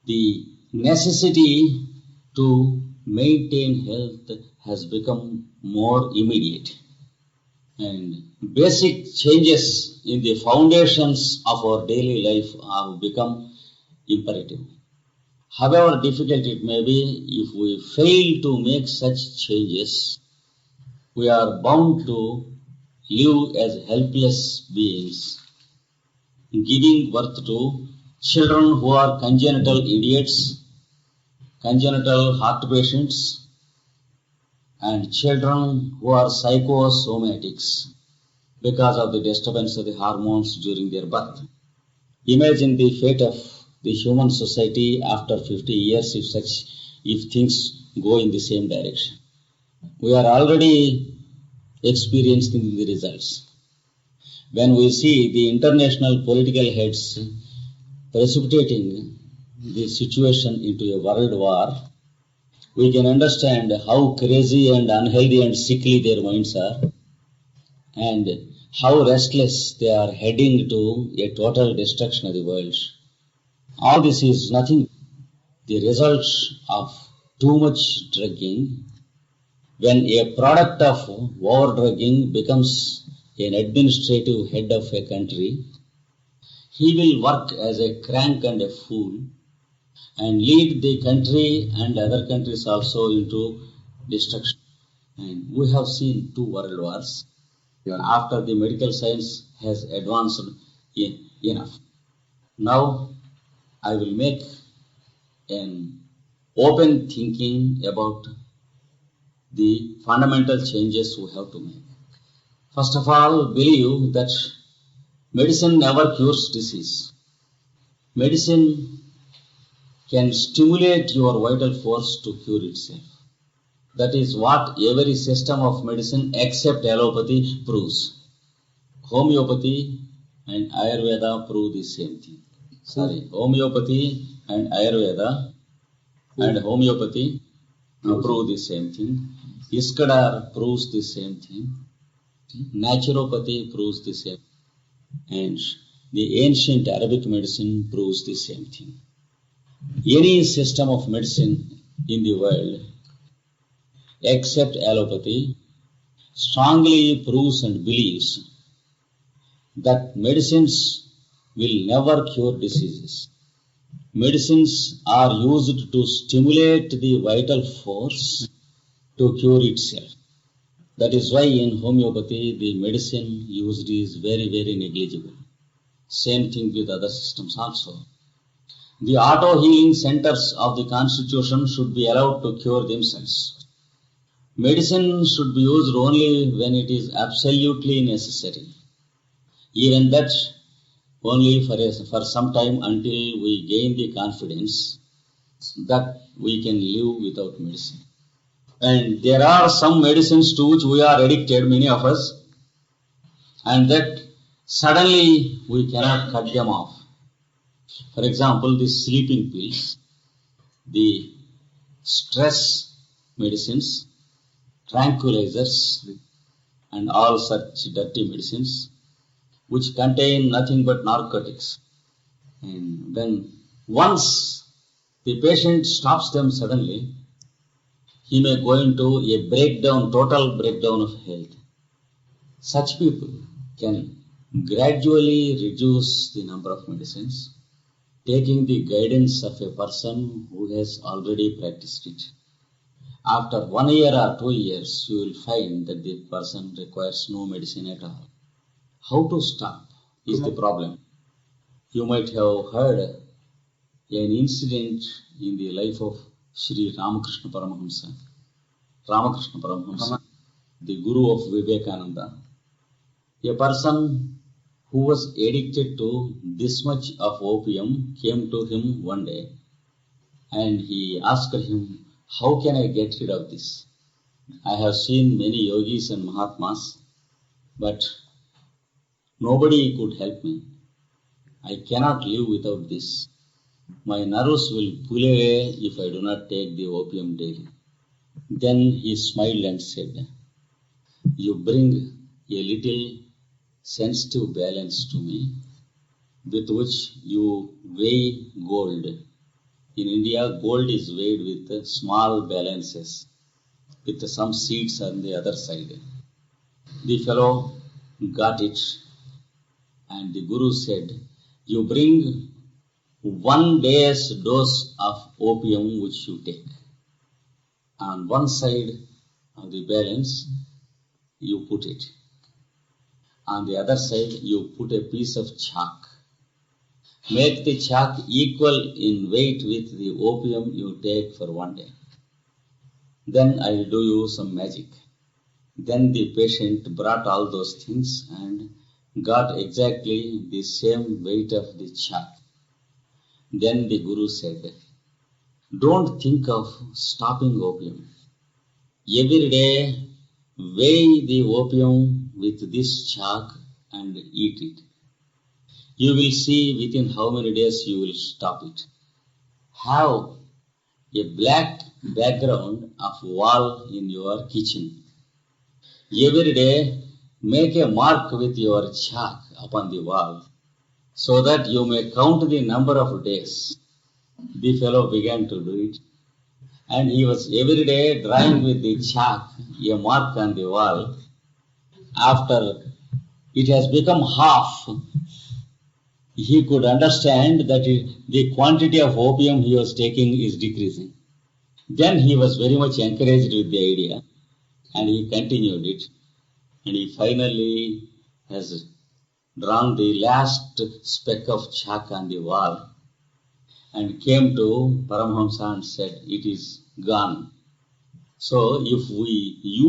The necessity to maintain health has become more immediate, and basic changes in the foundations of our daily life have become imperative. However difficult it may be, if we fail to make such changes, we are bound to live as helpless beings, giving birth to children who are congenital idiots, congenital heart patients, and children who are psychosomatics because of the disturbance of the hormones during their birth. Imagine the fate of the human society after 50 years if things go in the same direction. We are already experiencing the results. When we see the international political heads precipitating the situation into a world war, we can understand how crazy and unhealthy and sickly their minds are, and how restless they are heading to a total destruction of the world. All this is nothing the result of too much drugging. When a product of over-drugging becomes an administrative head of a country, he will work as a crank and a fool and lead the country and other countries also into destruction. And we have seen 2 world wars after the medical science has advanced enough. Now I will make an open thinking about the fundamental changes we have to make. First of all, believe that medicine never cures disease. Medicine can stimulate your vital force to cure itself. That is what every system of medicine except allopathy proves. Homeopathy and Ayurveda prove the same thing. Homeopathy and Ayurveda and homeopathy prove the same thing. Iskadar proves the same thing. Naturopathy proves the same. And the ancient Arabic medicine proves the same thing. Any system of medicine in the world except allopathy strongly proves and believes that medicines will never cure diseases. Medicines are used to stimulate the vital force to cure itself. That is why in homeopathy the medicine used is very, very negligible. Same thing with other systems also. The auto-healing centers of the constitution should be allowed to cure themselves. Medicine should be used only when it is absolutely necessary. Even that only for some time, until we gain the confidence that we can live without medicine. And there are some medicines to which we are addicted, many of us, and that suddenly we cannot cut them off. For example, the sleeping pills, the stress medicines, tranquilizers, and all such dirty medicines which contain nothing but narcotics. And when once the patient stops them suddenly, he may go into a breakdown, total breakdown of health. Such people can gradually reduce the number of medicines, taking the guidance of a person who has already practiced it. After 1 year or 2 years, you will find that the person requires no medicine at all. How to stop is the problem. You might have heard an incident in the life of Sri Ramakrishna Paramahamsa. Ramakrishna Paramahamsa, the guru of Vivekananda. A person who was addicted to this much of opium came to him one day and he asked him, "How can I get rid of this? I have seen many yogis and Mahatmas, but nobody could help me. I cannot live without this. My nerves will pull away if I do not take the opium daily." Then he smiled and said, "You bring a little sensitive balance to me with which you weigh gold In India, gold is weighed with small balances, with some seeds on the other side. The fellow got it, and the Guru said, "You bring 1 day's dose of opium which you take. On one side of the balance, you put it. On the other side, you put a piece of chalk. Make the chalk equal in weight with the opium you take for 1 day. Then I will do you some magic." Then the patient brought all those things and got exactly the same weight of the chalk. Then the Guru said, "Don't think of stopping opium. Every day weigh the opium with this chalk and eat it. You will see within how many days you will stop it. Have a black background of wall in your kitchen. Every day make a mark with your chalk upon the wall so that you may count the number of days." The fellow began to do it, and he was every day drawing with the chalk a mark on the wall. After it has become half, he could understand that the quantity of opium he was taking is decreasing. Then he was very much encouraged with the idea, and he continued it, and he finally has drawn the last speck of chalk on the wall and came to Paramahamsa and said, "It is gone." So if we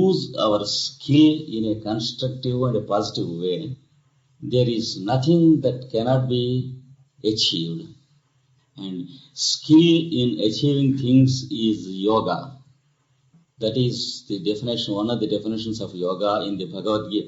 use our skill in a constructive and a positive way, there is nothing that cannot be achieved. And skill in achieving things is yoga. That is the definition, one of the definitions of yoga in the Bhagavad Gita.